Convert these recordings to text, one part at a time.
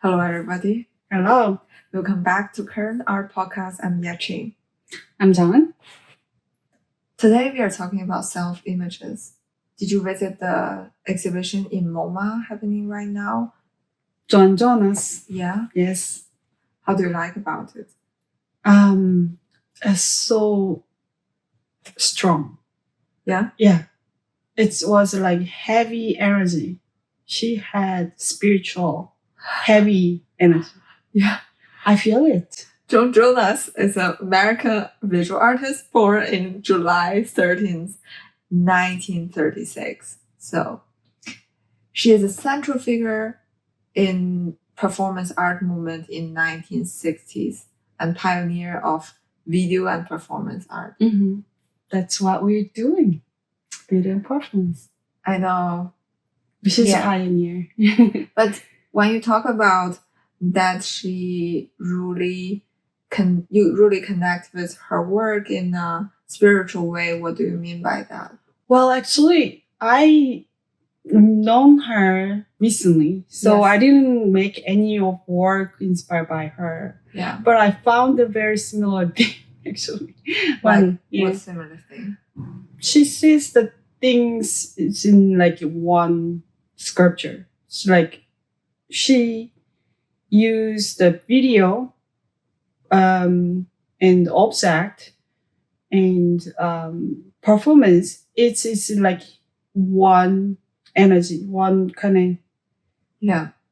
Hello, everybody. Hello, Welcome back to Current Art Podcast. I'm Yaching. I'm Joan. Today we are talking about self-images. Did you visit the exhibition in MoMA happening right now? Joan Jonas. Yeah. Yes. How do you like about it? It's so strong. Yeah? Yeah. It was like heavy energy. She had spiritual, heavy energy. Yeah. I feel it. Joan Jonas is an American visual artist born in July 13th, 1936. So she is a central figure in performance art movement in 1960s and pioneer of video and performance art. Mm-hmm. That's what we're doing. Video and performance. I know. She's Yeah. a pioneer. But when you talk about that you really connect with her work in a spiritual way, what do you mean by that? Well, actually, I known her recently, so Yes. I didn't make any of work inspired by her. Yeah. But I found a very similar thing actually. Like Yeah, what similar thing? she sees the things it's in like one sculpture. So like she used the video and object and performance. It's like one energy, one kind of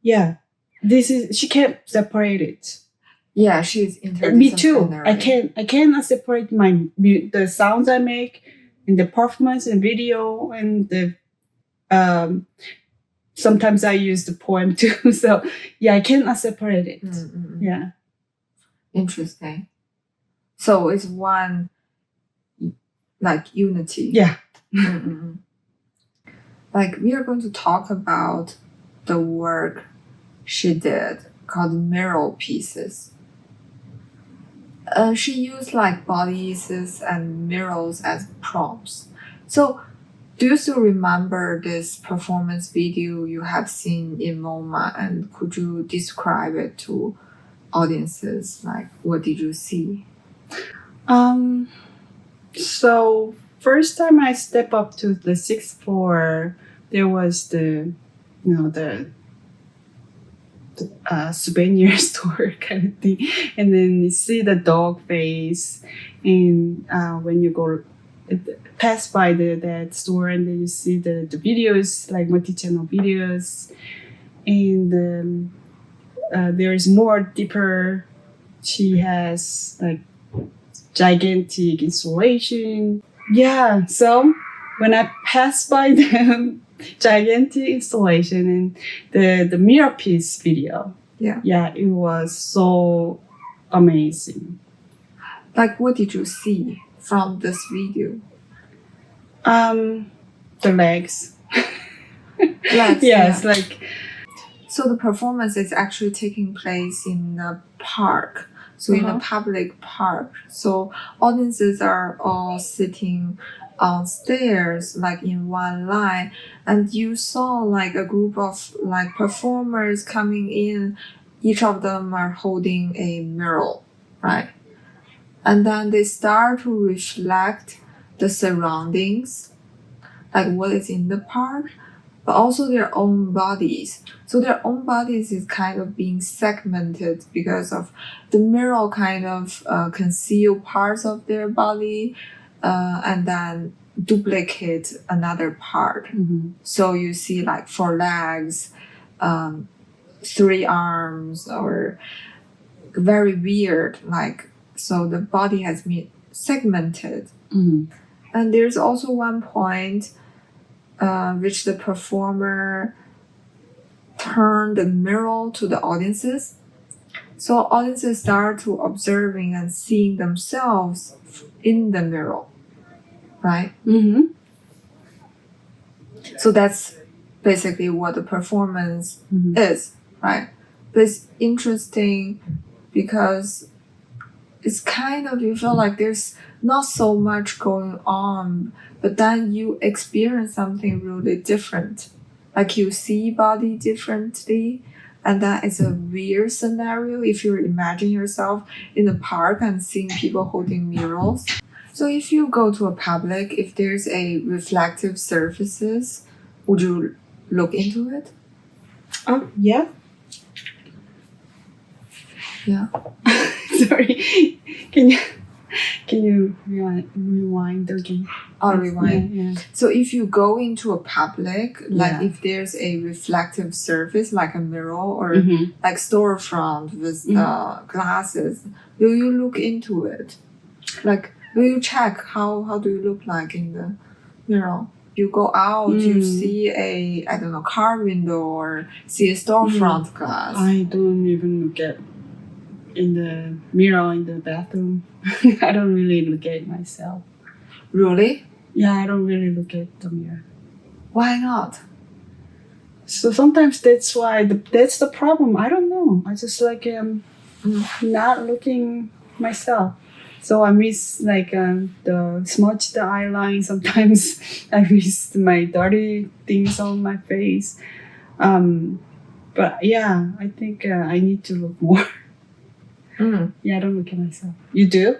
Yeah. This is she can't separate it. Yeah, she's interdisciplinary. Me too. I cannot separate the sounds I make and the performance and video and the sometimes I use the poem too. So yeah, I cannot separate it. Mm-mm. Yeah. Interesting. So it's one like unity. Yeah. Mm-mm. Like we are going to talk about the work she did called mural pieces. She used like bodies and murals as prompts. So do you still remember this performance video you have seen in MoMA, and could you describe it to audiences? Like what did you see? So first time I step up to the sixth floor, there was the souvenir store kind of thing, and then you see the dog face, and when you go pass by that store, and then you see the videos like multi-channel videos, and there is more deeper. She has like gigantic installation. Yeah, so when I passed by the gigantic installation and the mirror piece video, yeah, it was so amazing. Like what did you see from this video? The legs. Legs, yes, yeah. like So the performance is actually taking place in a park. So in a public park. So audiences are all sitting on stairs, like in one line. And you saw like a group of like performers coming in. Each of them are holding a mural, right? And then they start to reflect the surroundings, like what is in the park, but also their own bodies. So their own bodies is kind of being segmented because of the mural kind of conceal parts of their body and then duplicate another part. Mm-hmm. So you see like 4 legs, 3 arms, or very weird, like, so the body has been segmented. Mm-hmm. And there's also one point which the performer turned the mirror to the audiences. So audiences start to observing and seeing themselves in the mirror, right? Mm-hmm. So that's basically what the performance is, right? But it's interesting because it's kind of, you feel like there's not so much going on, but then you experience something really different. Like you see body differently, And that is a weird scenario if you imagine yourself in a park and seeing people holding mirrors. So if you go to a public, if there's a reflective surfaces, would you look into it? Oh, yeah. Yeah. Sorry. Can you rewind again? I'll rewind. Yeah. So if you go into a public, like Yeah. if there's a reflective surface like a mirror or Mhm. like storefront with glasses, will you look into it? Like will you check how do you look like in the mirror? You go out, you see a I don't know car window or see a storefront glass. I don't even look at in the mirror in the bathroom. I don't really look at myself. Really? Yeah, I don't really look at the mirror. Why not? So sometimes that's why that's the problem. I don't know. I just like not looking myself. So I miss like the smudged eyeline. Sometimes I miss my dirty things on my face. But yeah, I think I need to look more. Yeah, I don't look at myself. You do?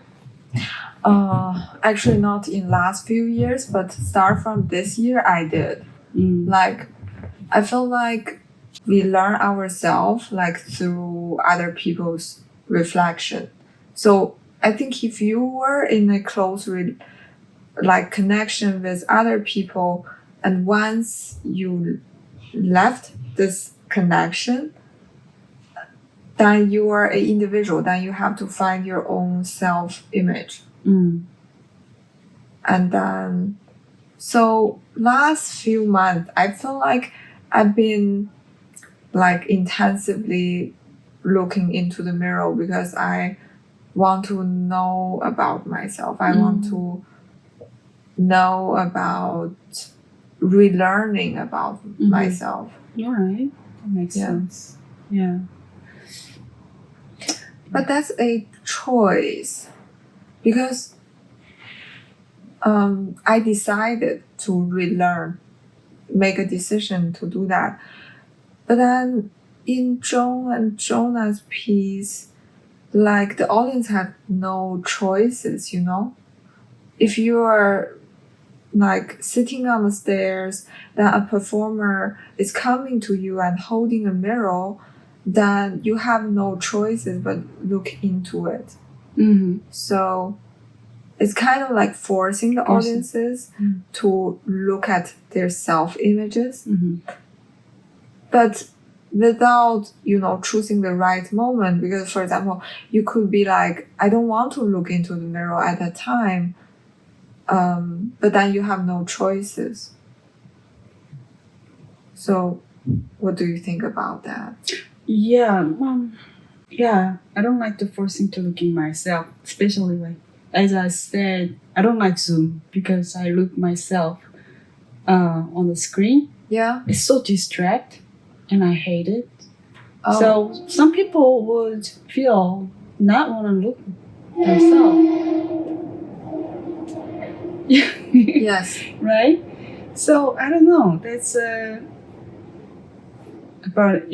Actually not in last few years, but start from this year I did. Like I feel like we learn ourselves like through other people's reflection. So I think if you were in a close like connection with other people, and once you left this connection, then you are an individual. Then you have to find your own self-image. And then, so last few months, I feel like I've been like intensively looking into the mirror because I want to know about myself. I want to know about relearning about myself. All right. That makes sense. Yeah. But that's a choice because I decided to relearn, make a decision to do that. But then in Joan and Jonas' piece, like the audience had no choices, you know? If you are like sitting on the stairs, then a performer is coming to you and holding a mirror, then you have no choices but look into it. So it's kind of like forcing the audiences to look at their self-images. But without, choosing the right moment. Because, for example, you could be like, I don't want to look into the mirror at that time. But then you have no choices. So what do you think about that? Yeah, I don't like the forcing to look in myself, especially like, as I said, I don't like Zoom because I look myself on the screen. Yeah. It's so distract and I hate it. Oh. So some people would feel not want to look themselves. Yes. Right? So I don't know. That's but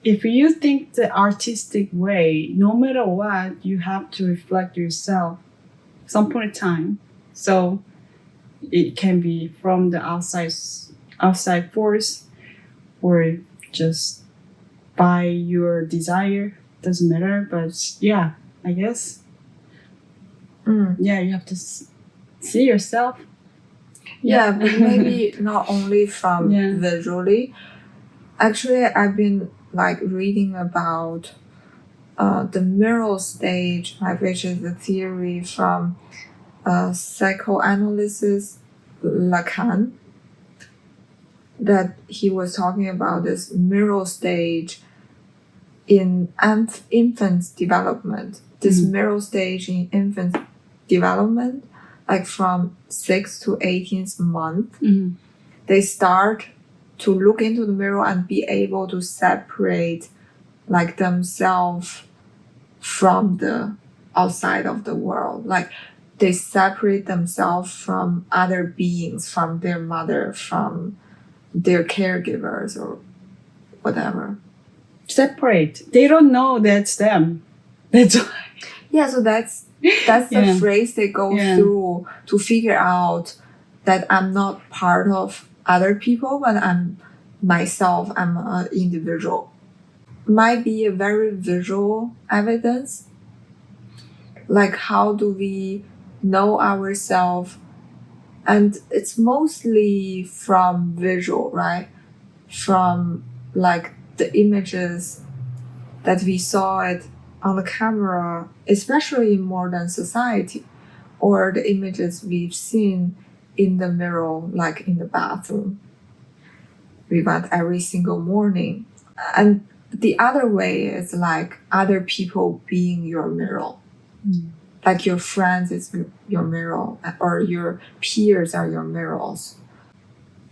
if you think the artistic way, no matter what, you have to reflect yourself some point in time. So it can be from the outside force or just by your desire. Doesn't matter. But yeah, I guess. Yeah, you have to see yourself. Yeah, but maybe not only from visually. Actually, I've been like reading about the mirror stage, which is the theory from psychoanalysis Lacan, that he was talking about this mirror stage in infant's development. This mirror stage in infant development, like from 6th to 18th month, they start to look into the mirror and be able to separate like themselves from the outside of the world. Like they separate themselves from other beings, from their mother, from their caregivers, or whatever. Separate. They don't know that's them. That's why. Yeah, so that's the Yeah. phrase they go Yeah. through to figure out that I'm not part of other people, but I'm myself. I'm an individual. Might be a very visual evidence. Like, how do we know ourselves? And it's mostly from visual, right? From like the images that we saw it on the camera, especially in modern society, or the images we've seen in the mirror, like in the bathroom. We went every single morning. And the other way is like other people being your mirror. Like your friends is your mirror, or your peers are your mirrors.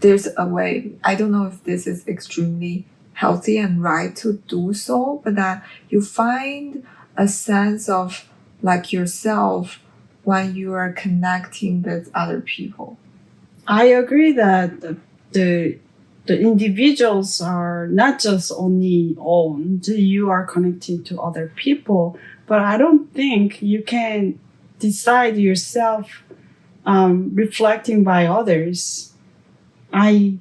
There's a way, I don't know if this is extremely healthy and right to do so, but that you find a sense of like yourself when you are connecting with other people. I agree that the individuals are not just only owned. You are connecting to other people, but I don't think you can decide yourself reflecting by others. I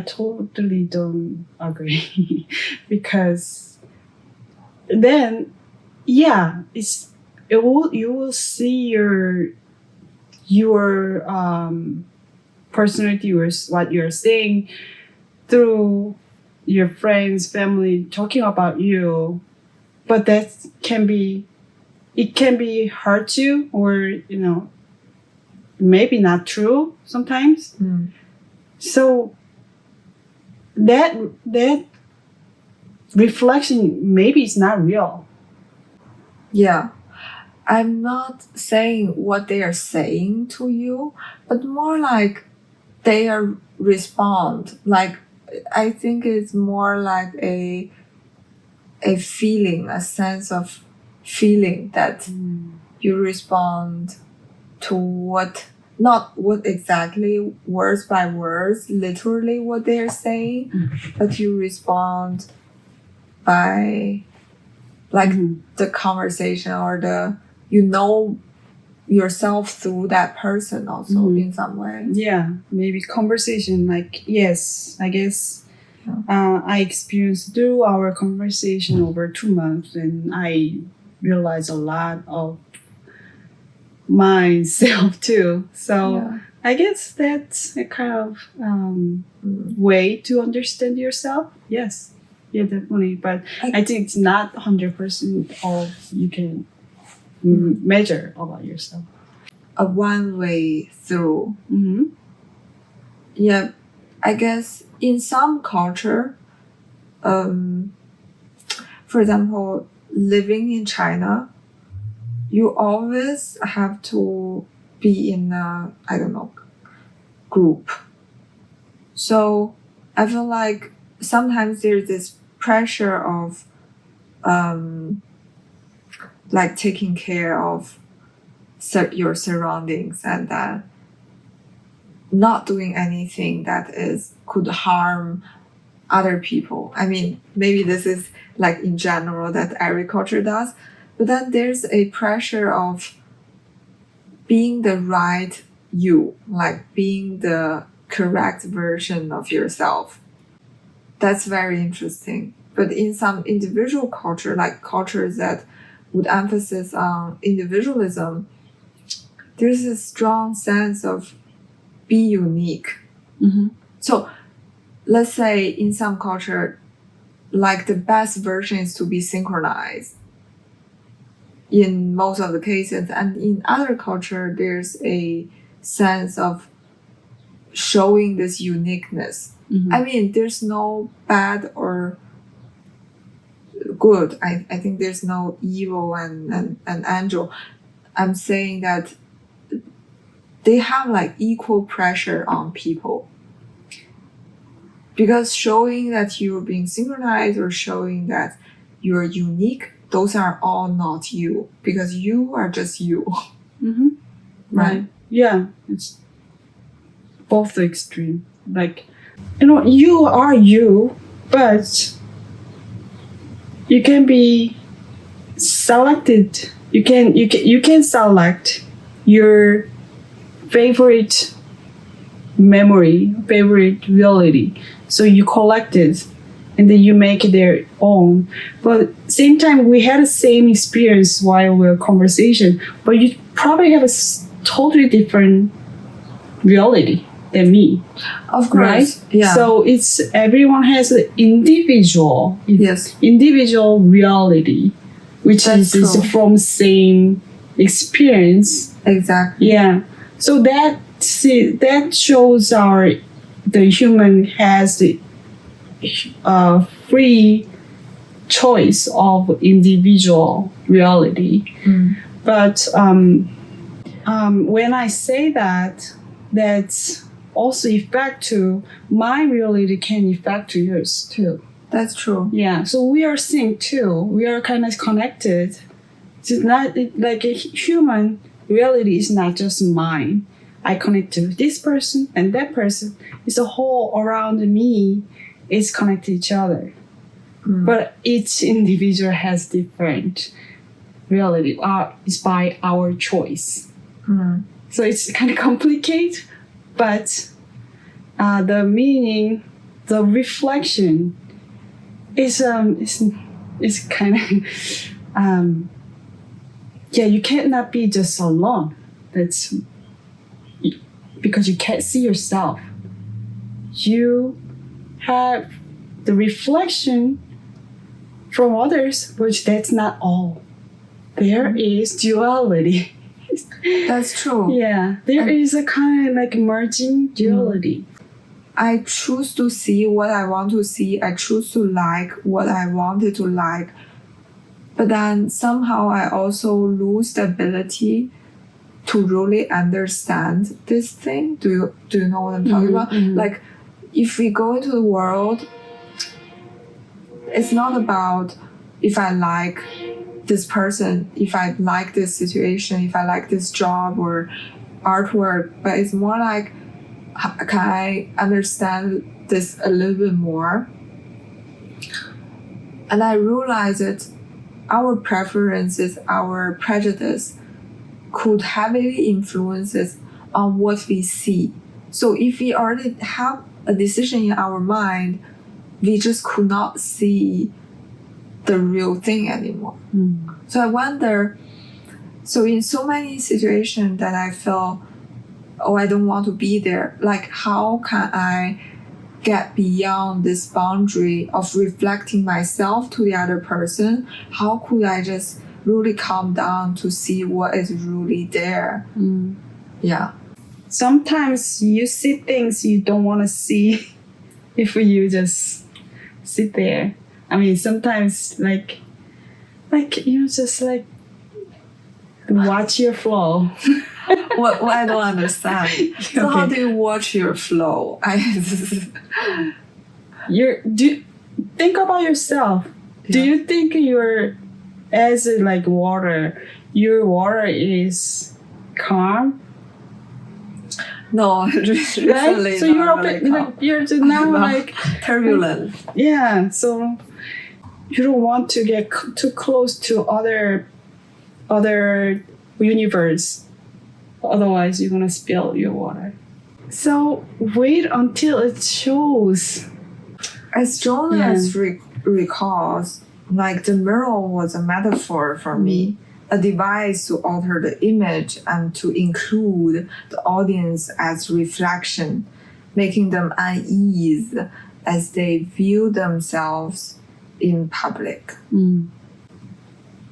totally don't agree because then you will see your personality or what you're saying through your friends, family talking about you, but it can be hurt you, or maybe not true sometimes. So that reflection maybe is not real. Yeah. I'm not saying what they are saying to you, but more like they are respond. Like, I think it's more like a feeling, a sense of feeling that you respond to what, not what exactly words by words, literally what they are saying, but you respond by like the conversation, or the yourself through that person also in some way. Yeah, maybe conversation. Like, yes, I guess I experienced through our conversation over 2 months, and I realized a lot of myself too. So I guess that's a kind of way to understand yourself. Yes, yeah, definitely. But I think it's not 100% all you can measure about yourself. A one way through. Yeah, I guess in some culture, for example, living in China, you always have to be in a, I don't know, group. So I feel like sometimes there's this pressure of like taking care of your surroundings, and that not doing anything that could harm other people. I mean, maybe this is like in general that every culture does, but then there's a pressure of being the right you, like being the correct version of yourself. That's very interesting. But in some individual culture, like cultures that would emphasize on individualism, there's a strong sense of be unique. So let's say in some culture, like the best version is to be synchronized in most of the cases. And in other culture, there's a sense of showing this uniqueness. I mean, there's no bad or good. I think there's no evil and angel. I'm saying that they have like equal pressure on people. Because showing that you're being synchronized or showing that you're unique, those are all not you. Because you are just you. Right? Yeah, it's both the extreme. Like, you are you, but you can be selected. You can select your favorite memory, favorite reality. So you collect it and then you make it their own. But same time, we had the same experience while we were conversation, but you probably have a totally different reality than me, Of course. right? Yeah. So it's everyone has an individual yes. individual reality, which That's is true. from same experience. Exactly. Yeah. So that shows the human has the free choice of individual reality. But when I say that, that's also affect to my reality can affect to yours too. That's true. Yeah. So we are synced too. We are kind of connected. It's not like a human reality is not just mine. I connect to this person and that person. It's a whole around me is connected to each other. But each individual has different reality. It's by our choice. So it's kind of complicated, but the meaning, the reflection is kind of you cannot be just alone. That's because you can't see yourself. You have the reflection from others, which that's not all. There is duality. That's true. Yeah, there is a kind of like merging duality. I choose to see what I want to see. I choose to like what I wanted to like. But then somehow I also lose the ability to really understand this thing. Do you know what I'm talking about? Like, if we go into the world, it's not about if I like this person, if I like this situation, if I like this job or artwork, but it's more like, can I understand this a little bit more? And I realize that our preferences, our prejudice could heavily influence on what we see. So if we already have a decision in our mind, we just could not see the real thing anymore. So I wonder, so in so many situations that I feel, oh, I don't want to be there, like how can I get beyond this boundary of reflecting myself to the other person? How could I just really calm down to see what is really there? Yeah. Sometimes you see things you don't want to see if you just sit there. I mean, sometimes like you just like watch your flow. What I don't understand. So how do you watch your flow? Think about yourself. Yeah. Do you think you're as like water? Your water is calm. No, recently Right? So you're just now like turbulent. Yeah, so you don't want to get too close to other universe. Otherwise, you're gonna spill your water. So wait until it shows. As Jonas recalls, like the mirror was a metaphor for me, a device to alter the image and to include the audience as reflection, making them unease as they view themselves in public.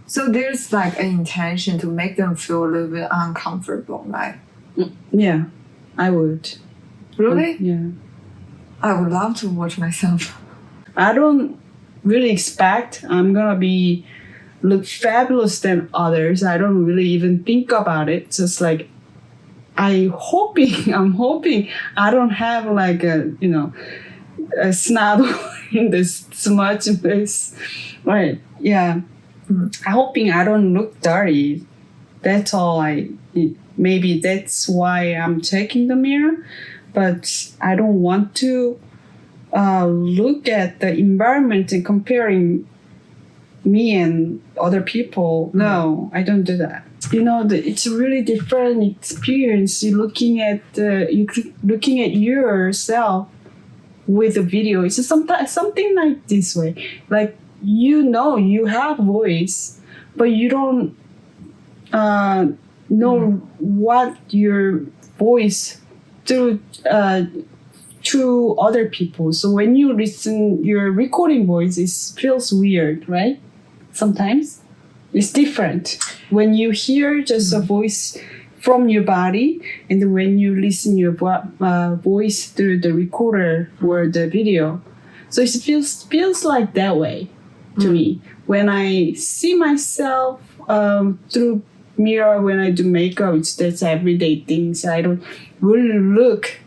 So there's like an intention to make them feel a little bit uncomfortable, right? Yeah, I would. Really? Yeah. I would love to watch myself. I don't really expect I'm gonna look fabulous than others. I don't really even think about it. Just like I'm hoping I don't have like a snot in this smudge face. Right. Yeah. I'm hoping I don't look dirty. That's all maybe that's why I'm checking the mirror. But I don't want to look at the environment and comparing me and other people. No, I don't do that. It's a really different experience. You're looking at looking at yourself with a video. It's something like this way. Like you have voice, but you don't know what your voice through to other people. So when you listen your recording voice, it feels weird, right? Sometimes it's different when you hear just a voice from your body, and then when you listen your voice through the recorder or the video. So it feels like that way to me when I see myself through mirror. When I do makeup, that's everyday things. I don't really look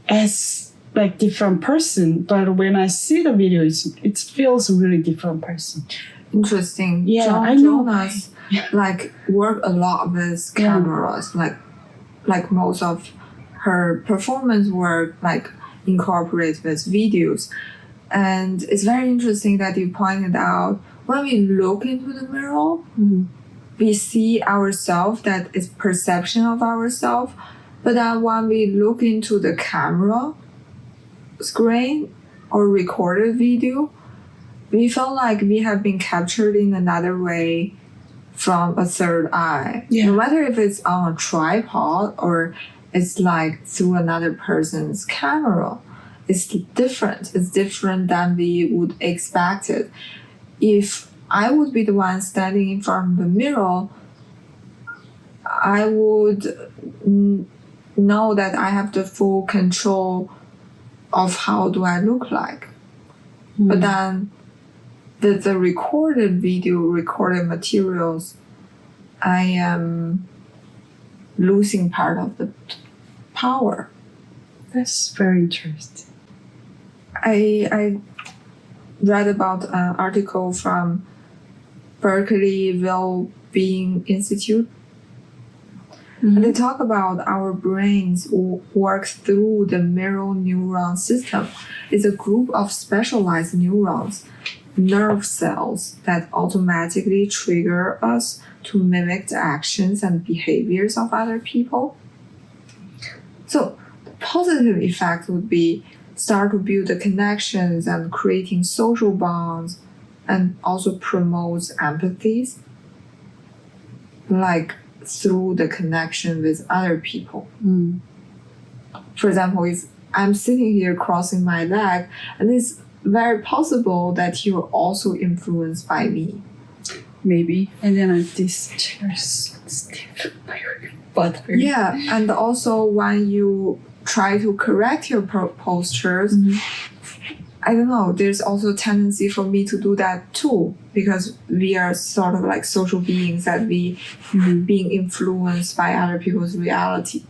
as like different person, but when I see the video, it feels really different person. Interesting. Yeah, Joan I know. Jonas like work a lot with cameras. Like most of her performance work like incorporates with videos. And it's very interesting that you pointed out when we look into the mirror, we see ourselves, that is perception of ourselves. But then when we look into the camera screen or recorded video, we felt like we have been captured in another way from a third eye. Yeah. No matter if it's on a tripod or it's like through another person's camera, it's different. It's different than we would expect it. If I would be the one standing in front of the mirror, I would know that I have the full control of how do I look like. But then the recorded video, recorded materials, I am losing part of the power. That's very interesting. I read about an article from Berkeley Well-Being Institute. And they talk about our brains work through the mirror neuron system. It's a group of specialized neurons, nerve cells that automatically trigger us to mimic the actions and behaviors of other people. So the positive effect would be start to build the connections and creating social bonds, and also promotes empathies, like through the connection with other people. For example, if I'm sitting here crossing my leg, and it's very possible that you're also influenced by me. Maybe. And then this chair is so stiff. My butt hurts. Yeah, and also when you try to correct your postures, I don't know, there's also a tendency for me to do that too, because we are sort of like social beings that we being influenced by other people's reality.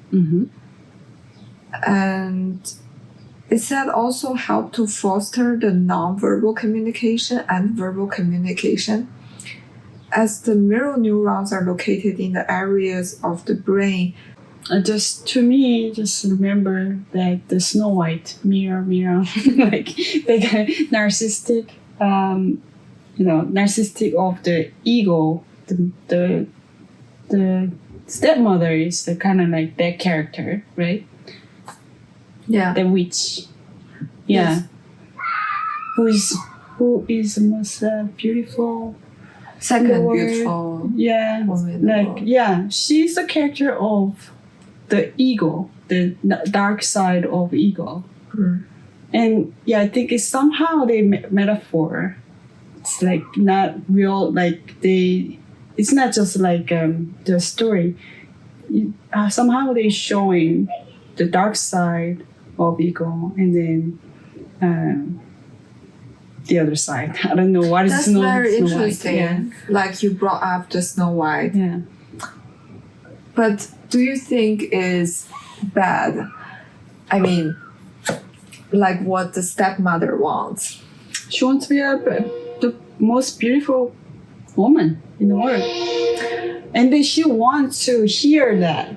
And it said also help to foster the nonverbal communication and verbal communication, as the mirror neurons are located in the areas of the brain. Just to me, just remember that the Snow White mirror, like the narcissistic, narcissistic of the ego. The stepmother is the kind of like that character, right? Yeah. The witch. Yeah. Yes. Who is the most beautiful? Second beautiful. Yeah. woman in the Like world. she's the character of the ego, the dark side of ego. And I think it's somehow they metaphor. It's like not real, like it's not just like the story. Somehow they showing the dark side of ego, and then the other side. I don't know what is That's Snow very White. interesting. Yeah. Like you brought up the Snow White. Yeah. But do you think is bad? I mean, like what the stepmother wants. She wants to be the most beautiful woman in the world. And then she wants to hear that.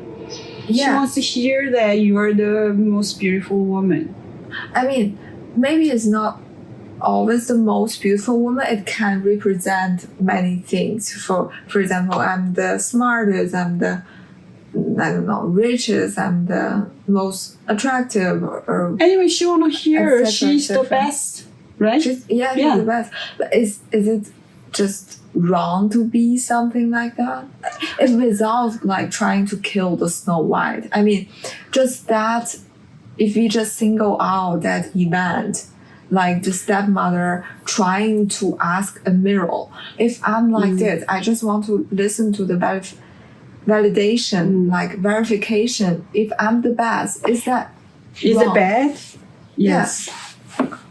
She wants to hear that you are the most beautiful woman. I mean, maybe it's not always the most beautiful woman. It can represent many things. For example, I'm the smartest, I'm the, I don't know, richest, I'm the most attractive, or Anyway, she wanna hear et cetera, she's et the cetera. best, right? she's Yeah. the best. But is it just wrong to be something like that? If without like trying to kill the Snow White, I mean, just that. If we just single out that event, like the stepmother trying to ask a mirror, if I'm like this, I just want to listen to the validation, like verification. If I'm the best, is that Is wrong? it bad? Yes.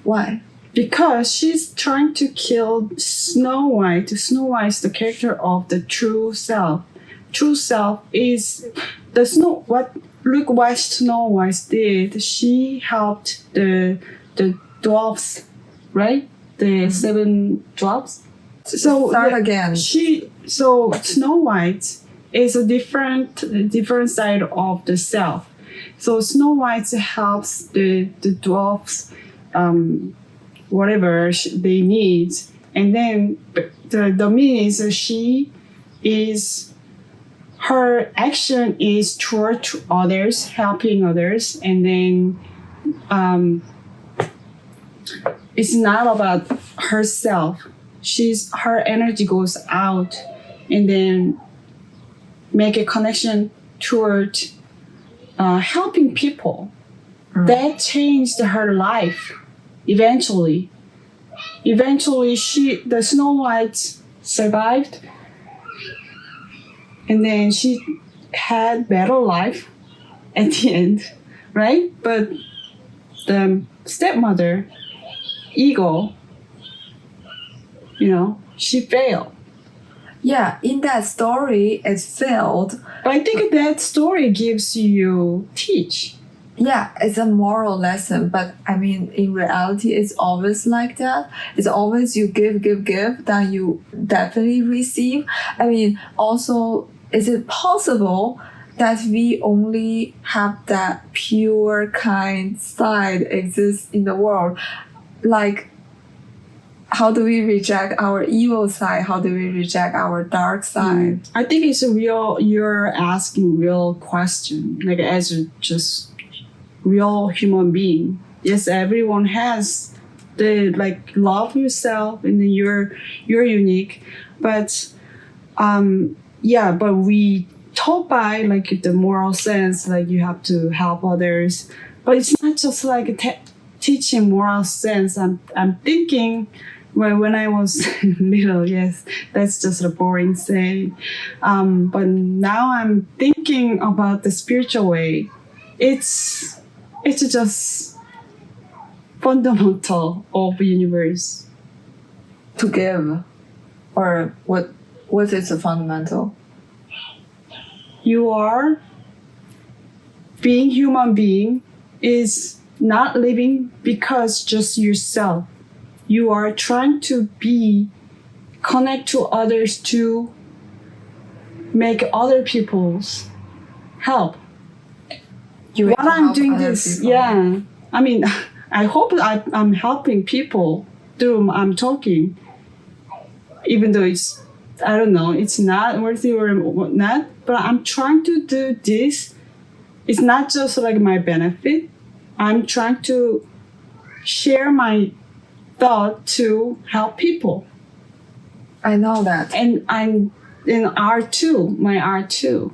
Why? Because she's trying to kill Snow White. Snow White is the character of the true self. True self is the Snow. Look what Snow White did. She helped the dwarfs, right? The 7 dwarfs. So Start again. So Snow White is a different side of the self. So Snow White helps the dwarfs, whatever they need, and then the meaning is her action is toward others, helping others, and then it's not about herself. Her energy goes out, and then make a connection toward helping people. That changed her life. Eventually, the Snow White survived, and then she had better life at the end, right? But the stepmother, ego, she failed. Yeah, in that story, it failed. But I think that story gives you teach. Yeah, it's a moral lesson, but I mean, in reality, it's always like that. It's always you give, then you definitely receive. I mean, also, is it possible that we only have that pure, kind side exists in the world? Like, how do we reject our evil side? How do we reject our dark side? I think it's you're asking real question, like as a just real human being. Yes, everyone has the love yourself, and then you're unique. But but we taught by the moral sense, you have to help others. But it's not just teaching moral sense. I'm thinking when I was little, yes, that's just a boring saying. But now I'm thinking about the spiritual way. It's just fundamental of the universe. To give, or what is the fundamental? You are being human being is not living because just yourself. You are trying to connect to others to make other people's help. You While I'm doing this, yeah. I mean, I hope I'm helping people through I'm talking, even though I don't know, it's not worthy or not, but I'm trying to do this. It's not just my benefit. I'm trying to share my thought to help people. I know that. And I'm in art too, my art too.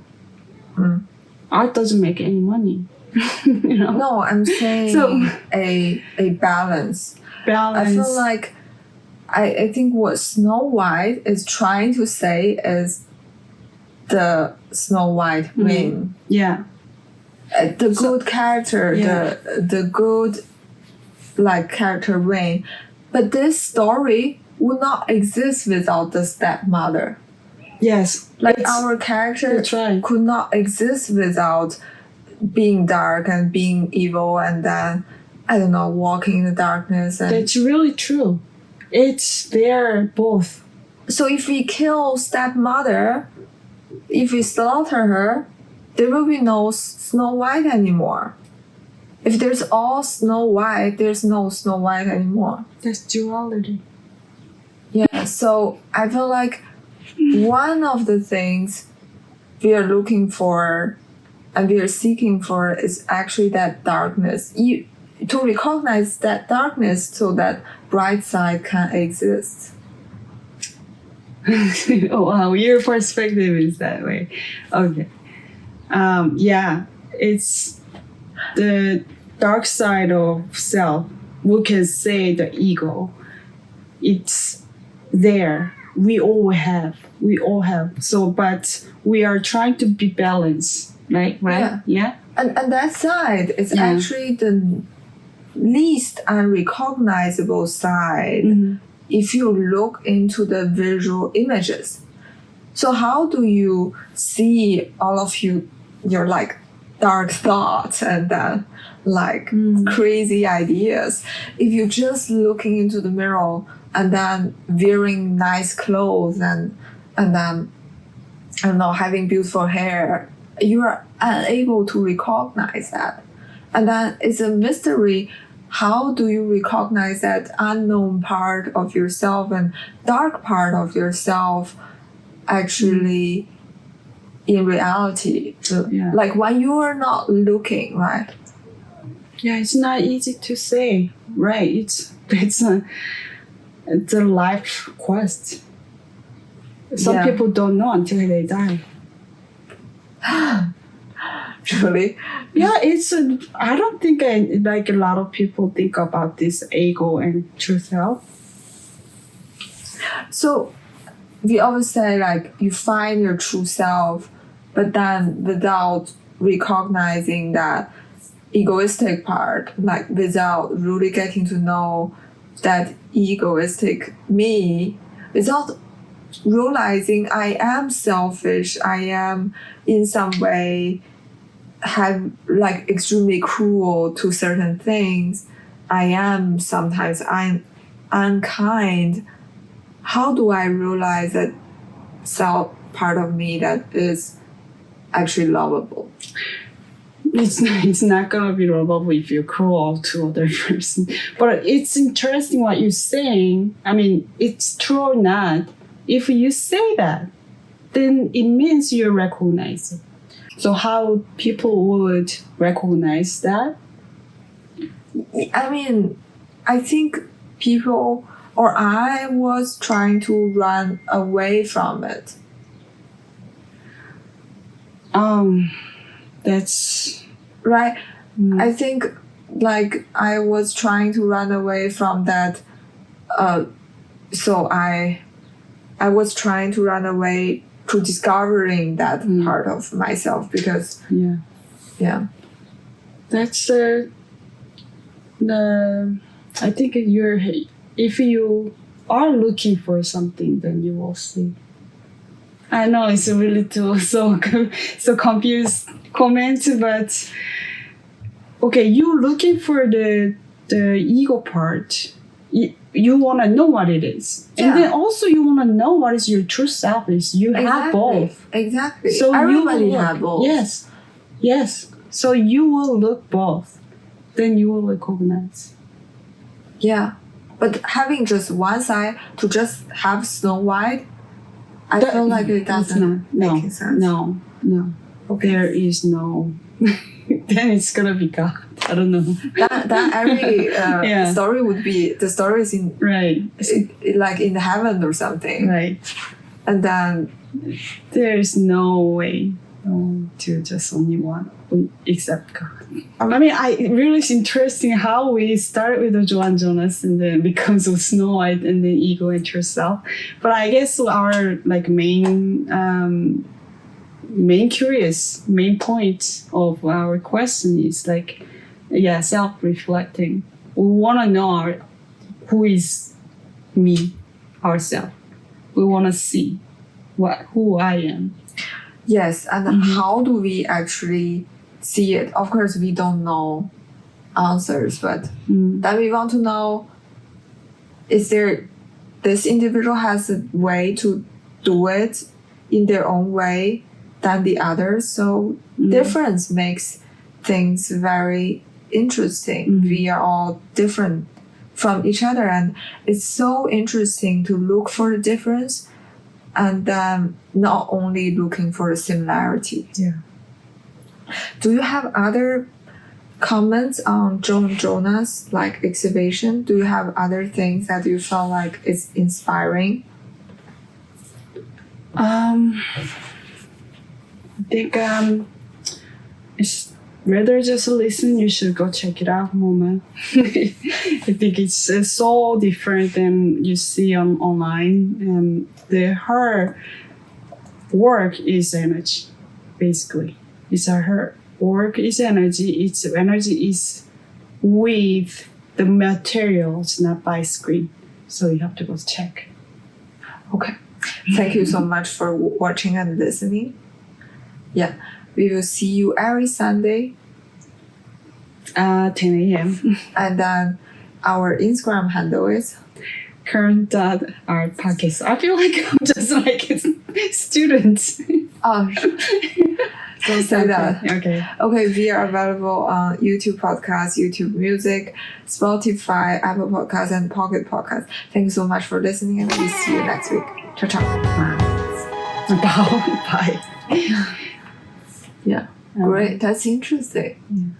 Art doesn't make any money. No, I'm saying a balance. Balance. I feel like I think what Snow White is trying to say is the Snow White win. Yeah. The good character, the good character win. But this story would not exist without the stepmother. Yes. Our character that's right. could not exist without being dark and being evil, and then, I don't know, walking in the darkness. And that's really true. It's there both. So if we kill stepmother, if we slaughter her, there will be no Snow White anymore. if there's all Snow White, there's no Snow White anymore. There's duality. Yeah, so I feel like one of the things we are looking for and we are seeking for is actually that darkness. To recognize that darkness so that bright side can exist. Oh wow, your perspective is that way. Okay. Yeah, it's the dark side of self. We can say the ego. It's there. We all have. So, but we are trying to be balanced, right? Yeah. And that side is actually the least unrecognizable side if you look into the visual images. So how do you see all of your like dark thoughts and like crazy ideas if you're just looking into the mirror and then wearing nice clothes and then I don't know, having beautiful hair? You are unable to recognize that. And then it's a mystery. How do you recognize that unknown part of yourself and dark part of yourself actually in reality? Like when you are not looking, right? Yeah, it's not easy to say, right? It's a life quest. Some people don't know until they die. Really? Yeah, I don't think like a lot of people think about this ego and true self. So we always say like you find your true self, but then without recognizing that egoistic part, like without really getting to know that egoistic me, without realizing I am selfish, I am in some way have like extremely cruel to certain things, I am sometimes unkind. How do I realize that self part of me that is actually lovable? It's not gonna be lovable if you're cruel to other person. But it's interesting what you're saying. I mean, it's true or not. If you say that, then it means you recognize it. So how people would recognize that? I mean, I think people or I was trying to run away from it. That's right. I think like I was trying to run away from that. So I was trying to run away to discovering that part of myself because that's the I think if you are looking for something, then you will see. I know it's really so confused comment, but okay, you looking for the ego part. You want to know what it is, and then also you want to know what is your true self is. You have both. Exactly. So everybody have both. Yes. So you will look both, then you will recognize. Yeah, but having just one side to just have Snow White, I feel like it doesn't make sense. No. Okay. There is no. Then it's gonna be God. I don't know. That every story would be the story is in like in heaven or something. Right. And then there is no way to just only one except God. I mean, it really is interesting how we start with the Joan Jonas and then becomes of Snow White and then ego and true self. But I guess our like main point of our question is like, self-reflecting. We want to know who is me, ourselves. We want to see who I am. Yes, and how do we actually see it? Of course, we don't know answers, but then we want to know, is there this individual has a way to do it in their own way than the others? So difference makes things very interesting. We are all different from each other, and it's so interesting to look for the difference and then not only looking for the similarity. Yeah. Do you have other comments on Joan Jonas like exhibition? Do you have other things that you felt like is inspiring? I think it's rather just listen. You should go check it out, moment. I think it's so different than you see online. And her work is energy, basically. Her work is energy. Its energy is with the materials, not by screen. So you have to go check. Okay. Thank you so much for watching and listening. Yeah, we will see you every Sunday. 10 a.m. And then our Instagram handle is current.art podcast. I feel like I'm just like a student. Don't say that. Okay. Okay, we are available on YouTube Podcasts, YouTube Music, Spotify, Apple Podcasts, and Pocket Podcasts. Thank you so much for listening, and we'll see you next week. Ciao, ciao. Bye. Yeah, great. That's interesting. Yeah.